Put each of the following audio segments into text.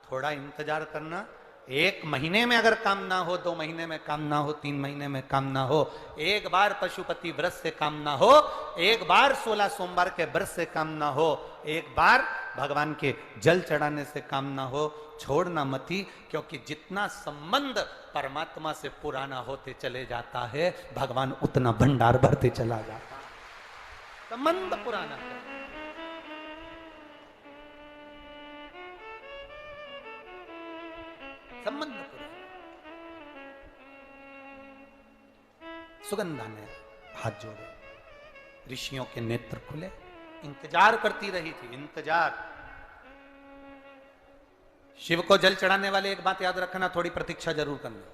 थोड़ा इंतजार करना। 1 महीने में अगर काम ना हो, 2 महीने में काम ना हो, 3 महीने में काम ना हो, एक बार पशुपति व्रत से काम ना हो, एक बार 16 सोमवार के व्रत से काम ना हो, एक बार भगवान के जल चढ़ाने से काम ना हो, छोड़ना मती। क्योंकि जितना संबंध परमात्मा से पुराना होते चले जाता है, भगवान उतना भंडार भरते चला जाता है। संबंध पुराना है। संबंध पुराना। सुगंधा ने हाथ जोड़े, ऋषियों के नेत्र खुले, इंतजार करती रही थी, इंतजार। शिव को जल चढ़ाने वाले एक बात याद रखना, थोड़ी प्रतीक्षा जरूर करना।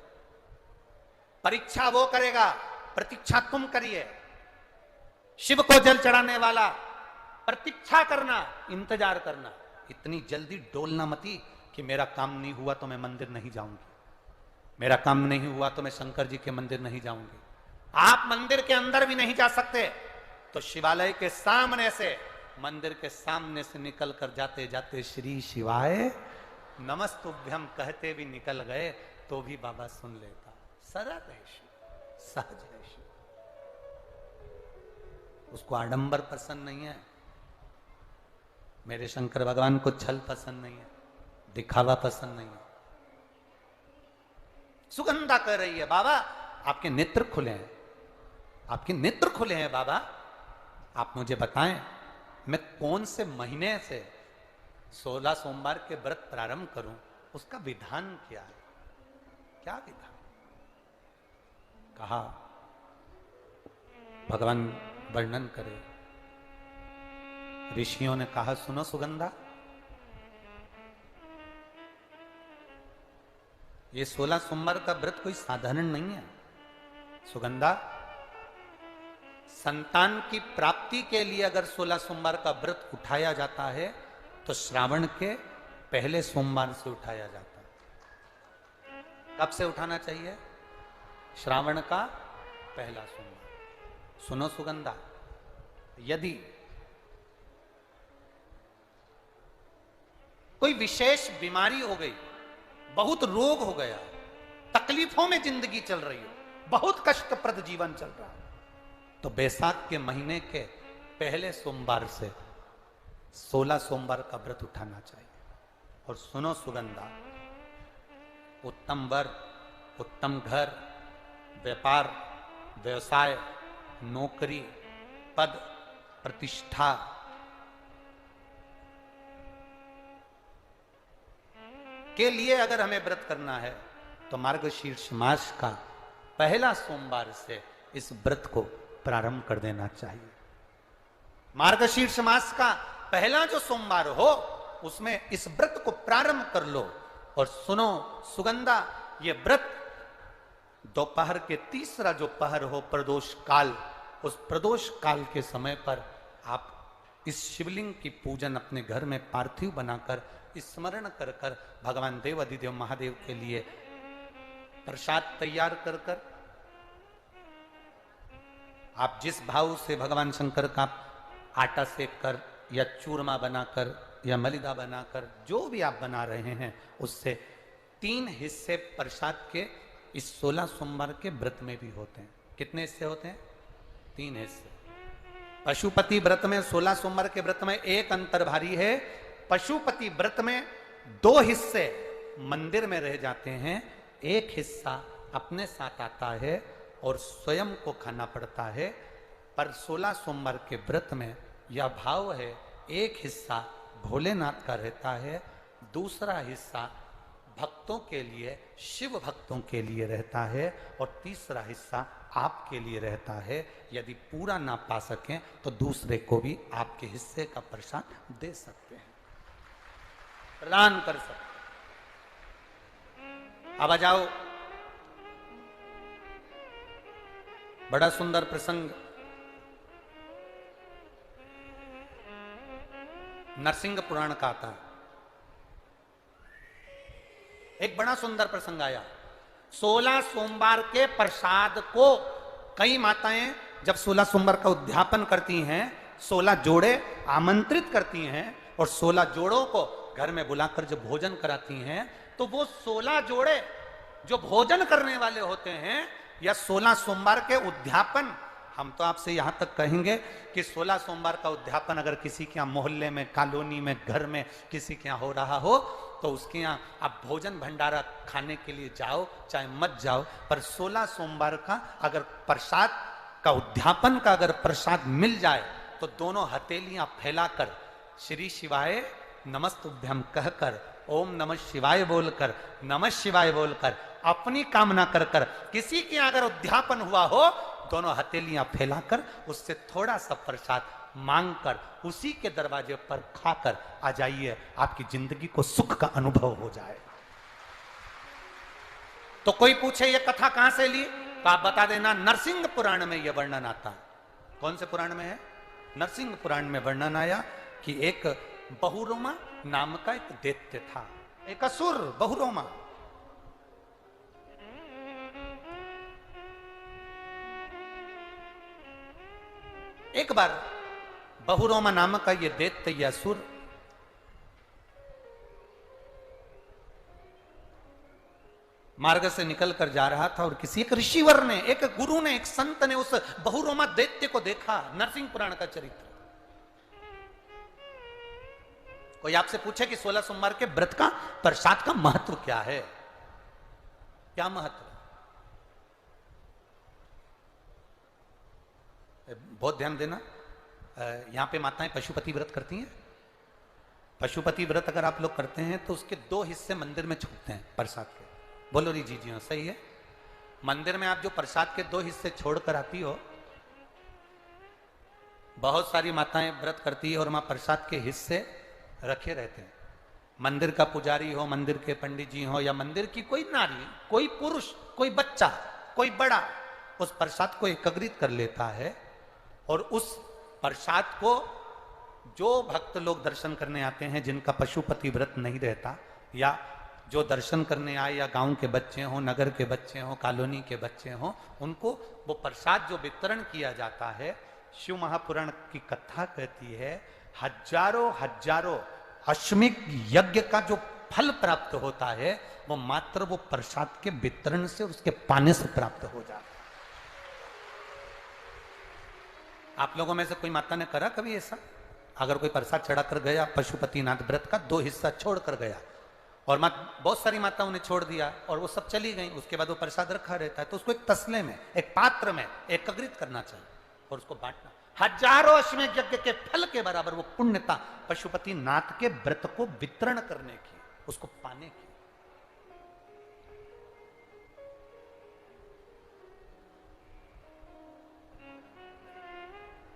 परीक्षा वो करेगा, प्रतीक्षा तुम करिए। शिव को जल चढ़ाने वाला प्रतीक्षा करना, इंतजार करना। इतनी जल्दी डोलना मती कि मेरा काम नहीं हुआ तो मैं मंदिर नहीं जाऊंगी, मेरा काम नहीं हुआ तो मैं शंकर जी के मंदिर नहीं जाऊंगी। आप मंदिर के अंदर भी नहीं जा सकते तो शिवालय के सामने से, मंदिर के सामने से निकल कर जाते जाते श्री शिवाय नमस्तुभ्यम कहते भी निकल गए तो भी बाबा सुन लेता। सरल है शिव, सहज है शिव। उसको आडंबर पसंद नहीं है। मेरे शंकर भगवान को छल पसंद नहीं है, दिखावा पसंद नहीं है। सुगंधा कह रही है, बाबा आपके नेत्र खुले हैं, आपके नेत्र खुले हैं बाबा, आप मुझे बताएं मैं कौन से महीने से 16 सोमवार के व्रत प्रारंभ करूं, उसका विधान क्या है, क्या विधान। कहा भगवान वर्णन करे। ऋषियों ने कहा सुनो सुगंधा, ये 16 सोमवार का व्रत कोई साधारण नहीं है। सुगंधा, संतान की प्राप्ति के लिए अगर 16 सोमवार का व्रत उठाया जाता है तो श्रावण के पहले सोमवार से उठाया जाता है। कब से उठाना चाहिए? श्रावण का पहला सोमवार। सुनो सुगंधा, यदि कोई विशेष बीमारी हो गई, बहुत रोग हो गया, तकलीफों में जिंदगी चल रही हो, बहुत कष्टप्रद जीवन चल रहा है, तो बैसाख के महीने के पहले सोमवार से 16 सोमवार का व्रत उठाना चाहिए। और सुनो सुगंधा, उत्तम वर, उत्तम घर, व्यापार, व्यवसाय, नौकरी, पद, प्रतिष्ठा, के लिए अगर हमें व्रत करना है तो मार्गशीर्ष मास का पहला सोमवार से इस व्रत को प्रारंभ कर देना चाहिए। मार्गशीर्ष मास का पहला जो सोमवार हो उसमें इस व्रत को प्रारंभ कर लो। और सुनो सुगंधा, ये व्रत दोपहर के तीसरा जो पहर हो, प्रदोष काल, उस प्रदोष काल के समय पर आप इस शिवलिंग की पूजन अपने घर में पार्थिव बनाकर स्मरण कर कर भगवान देव अधिदेव महादेव के लिए प्रसाद तैयार कर कर, आप जिस भाव से भगवान शंकर का आटा सेक कर या चूरमा बनाकर या मलिदा बनाकर जो भी आप बना रहे हैं, उससे 3 हिस्से प्रसाद के इस 16 सोमवार के व्रत में भी होते हैं। कितने हिस्से होते हैं? 3 हिस्से। पशुपति व्रत में 16 सोमवार के व्रत में एक अंतर भारी है। पशुपति व्रत में 2 हिस्से मंदिर में रह जाते हैं, एक हिस्सा अपने साथ आता है और स्वयं को खाना पड़ता है। पर 16 सोमवार के व्रत में यह भाव है, एक हिस्सा भोलेनाथ का रहता है, दूसरा हिस्सा भक्तों के लिए, शिव भक्तों के लिए रहता है, और तीसरा हिस्सा आपके लिए रहता है। यदि पूरा ना पा सकें तो दूसरे को भी आपके हिस्से का प्रसाद दे सकते हैं, प्रदान कर सकते हैं। अब आ जाओ, बड़ा सुंदर प्रसंग नरसिंह पुराण का आता है। एक बड़ा सुंदर प्रसंग आया। 16 सोमवार के प्रसाद को कई माताएं जब 16 सोमवार का उद्यापन करती हैं, 16 जोड़े आमंत्रित करती हैं और 16 जोड़ों को घर में बुलाकर जब भोजन कराती हैं तो वो 16 जोड़े जो भोजन करने वाले होते हैं या 16 सोमवार के उद्यापन, हम तो आपसे यहां तक कहेंगे कि 16 सोमवार का उद्यापन अगर किसी के यहाँ मोहल्ले में, कॉलोनी में, घर में किसी के यहाँ हो रहा हो तो उसके यहाँ आप भोजन भंडारा खाने के लिए जाओ चाहे मत जाओ, पर 16 सोमवार का अगर प्रसाद का उद्यापन का अगर प्रसाद मिल जाए तो दोनों हथेलियां फैलाकर श्री शिवाय नमस्तुभ्यम कहकर, ओम नमः शिवाय बोलकर, नमः शिवाय बोलकर अपनी कामना कर कर, किसी के अगर उद्यापन हुआ हो दोनों हथेलियां फैलाकर उससे थोड़ा सा प्रसाद मांगकर उसी के दरवाजे पर खाकर आ जाइए, आपकी जिंदगी को सुख का अनुभव हो जाए। तो कोई पूछे ये कथा कहां से ली तो आप बता देना नरसिंह पुराण में यह वर्णन आता है। कौन से पुराण में है? नरसिंह पुराण में वर्णन आया कि एक बहुरोमा नाम का एक दैत्य था, एक असुर बहुरोमा। एक बार बहुरोमा नामक का ये दैत्य या असुर मार्ग से निकल कर जा रहा था और किसी एक ऋषिवर ने, एक गुरु ने, एक संत ने उस बहुरोमा दैत्य को देखा। नरसिंह पुराण का चरित्र। कोई आपसे पूछे कि 16 सोमवार के व्रत का प्रसाद का महत्व क्या है, क्या महत्व? बहुत ध्यान देना, यहां पे माताएं पशुपति व्रत करती हैं। पशुपति व्रत अगर आप लोग करते हैं तो उसके 2 हिस्से मंदिर में छूटते हैं प्रसाद के। बोलो री जी हाँ, सही है। मंदिर में आप जो प्रसाद के 2 हिस्से छोड़कर आती हो, बहुत सारी माताएं व्रत करती है और वहां प्रसाद के हिस्से रखे रहते हैं। मंदिर का पुजारी हो, मंदिर के पंडित जी हो या मंदिर की कोई नारी, कोई पुरुष, कोई बच्चा, कोई बड़ा उस प्रसाद को एकत्रित कर लेता है और उस प्रसाद को जो भक्त लोग दर्शन करने आते हैं जिनका पशुपति व्रत नहीं रहता, या जो दर्शन करने आए, या गांव के बच्चे हों, नगर के बच्चे हों, कॉलोनी के बच्चे हों, उनको वो प्रसाद जो वितरण किया जाता है, शिव महापुराण की कथा कहती है हजारों हजारों अश्वमेध यज्ञ का जो फल प्राप्त होता है वो मात्र वो प्रसाद के वितरण से, उसके पाने से प्राप्त हो जाता है। आप लोगों में से कोई माता ने करा कभी ऐसा? अगर कोई प्रसाद चढ़ाकर गया पशुपतिनाथ व्रत का, 2 हिस्सा छोड़कर गया और बहुत सारी माताओं ने छोड़ दिया और वो सब चली गई, उसके बाद वो प्रसाद रखा रहता है, तो उसको एक तसले में, एक पात्र में एकत्रित करना चाहिए और उसको बांटना। हजारों अश्वमेध यज्ञ के फल के बराबर वो पुण्यता पशुपतिनाथ के व्रत को वितरण करने की, उसको पाने की।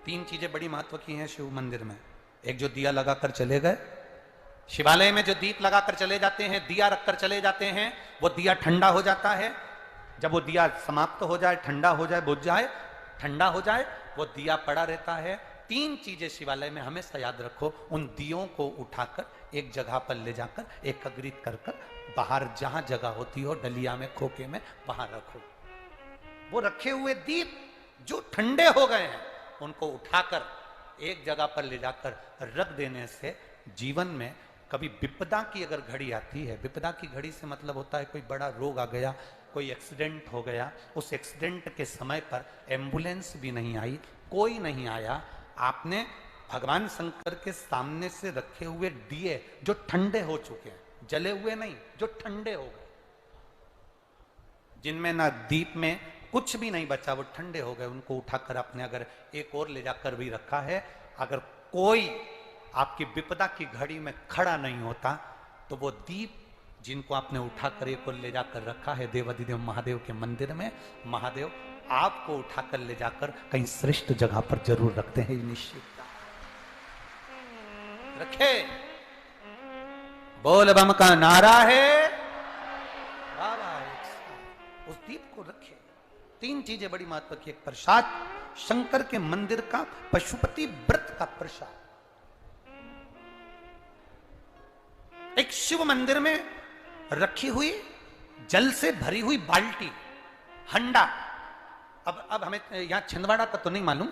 तीन चीजें बड़ी महत्व की हैं शिव मंदिर में। एक जो दिया लगाकर चले गए, शिवालय में जो दीप लगाकर चले जाते हैं, दिया रखकर चले जाते हैं, वो दिया ठंडा हो जाता है। जब वो दिया समाप्त हो जाए, ठंडा हो जाए, बुझ जाए, ठंडा हो जाए, वो दिया पड़ा रहता है। 3 चीजें शिवालय में हमेशा याद रखो, उन दियों को उठाकर एक जगह पर ले जाकर एकत्रित कर कर बाहर जहां जगह होती हो, डलिया में, खोखे में, वहां रखो। वो रखे हुए दीप जो ठंडे हो गए हैं उनको उठाकर एक जगह पर ले जाकर रख देने से जीवन में कभी विपदा की अगर घड़ी आती है, विपदा की घड़ी से मतलब होता है कोई बड़ा रोग आ गया, कोई एक्सीडेंट हो गया, उस एक्सीडेंट के समय पर एम्बुलेंस भी नहीं आई, कोई नहीं आया, आपने भगवान शंकर के सामने से रखे हुए दिए जो ठंडे हो चुके हैं, जले हुए नहीं, जो ठंडे हो गए, जिनमें ना दीप में कुछ भी नहीं बचा, वो ठंडे हो गए, उनको उठाकर आपने अगर एक और ले जाकर भी रखा है, अगर कोई आपकी विपदा की घड़ी में खड़ा नहीं होता तो वो दीप जिनको आपने उठाकर एक और ले जाकर रखा है देवाधिदेव महादेव के मंदिर में, महादेव आपको उठाकर ले जाकर कहीं श्रेष्ठ जगह पर जरूर रखते हैं, निश्चित रखे। बोल बम का नारा है, उस दीप को रखे। 3 चीजें बड़ी महत्व की, एक प्रसाद, शंकर के मंदिर का पशुपति व्रत का प्रसाद, एक शिव मंदिर में रखी हुई जल से भरी हुई बाल्टी, हंडा। अब हमें यहां छिंदवाड़ा का तो नहीं मालूम,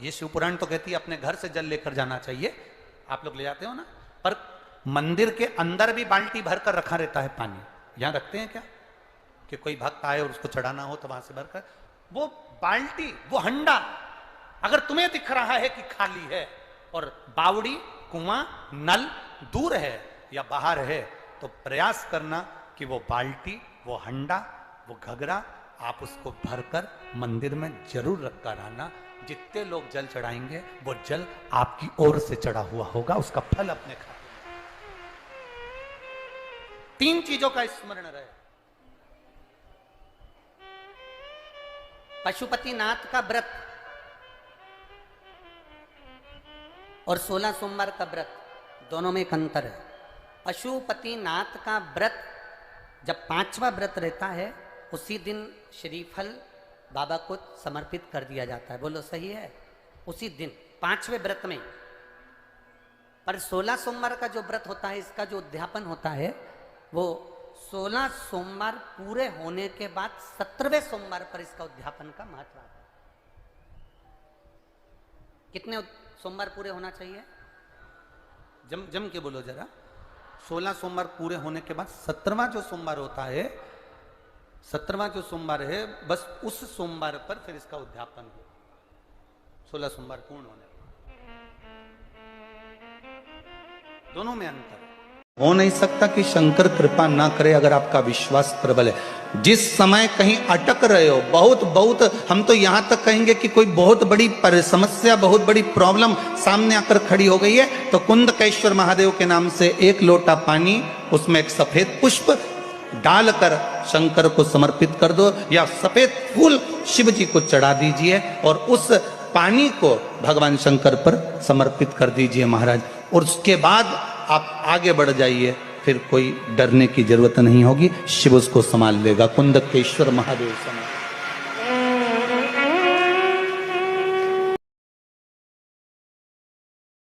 ये शिव पुराण तो कहती है अपने घर से जल लेकर जाना चाहिए, आप लोग ले जाते हो ना, पर मंदिर के अंदर भी बाल्टी भरकर रखा रहता है पानी। यहां रखते हैं क्या कि कोई भक्त आए और उसको चढ़ाना हो तो वहां से भरकर, वो बाल्टी, वो हंडा अगर तुम्हें दिख रहा है कि खाली है और बावड़ी, कुआं, नल दूर है या बाहर है, तो प्रयास करना कि वो बाल्टी, वो हंडा, वो घगरा आप उसको भरकर मंदिर में जरूर रखकर आना। जितने लोग जल चढ़ाएंगे वो जल आपकी ओर से चढ़ा हुआ होगा, उसका फल अपने खाते। 3 चीजों का स्मरण रहे। पशुपतिनाथ का व्रत और 16 सोमवार का व्रत, दोनों में एक अंतर है। पशुपतिनाथ का व्रत जब 5वां व्रत रहता है, उसी दिन श्रीफल बाबा को समर्पित कर दिया जाता है। बोलो सही है? उसी दिन 5वें व्रत में। पर 16 सोमवार का जो व्रत होता है, इसका जो उद्यापन होता है, वो 16 सोमवार पूरे होने के बाद 17वें सोमवार पर इसका उद्यापन का महत्व आता है। कितने सोमवार पूरे होना चाहिए? जम के बोलो जरा। 16 सोमवार पूरे होने के बाद 17वां जो सोमवार होता है, 17वां जो सोमवार है, बस उस सोमवार पर फिर इसका उद्यापन हो। 16 सोमवार पूर्ण होने, दोनों में अंतर है। हो नहीं सकता कि शंकर कृपा ना करे अगर आपका विश्वास प्रबल है। जिस समय कहीं अटक रहे हो, बहुत हम तो यहां तक कहेंगे कि कोई बहुत बड़ी समस्या, बहुत बड़ी प्रॉब्लम सामने आकर खड़ी हो गई है, तो कुंदकेश्वर महादेव के नाम से 1 लोटा पानी, उसमें एक सफेद पुष्प डालकर शंकर को समर्पित कर दो, या सफेद फूल शिव जी को चढ़ा दीजिए और उस पानी को भगवान शंकर पर समर्पित कर दीजिए महाराज। और उसके बाद आप आगे बढ़ जाइए, फिर कोई डरने की जरूरत नहीं होगी, शिव उसको संभाल लेगा। कुंदकेश्वर महादेव संभाल।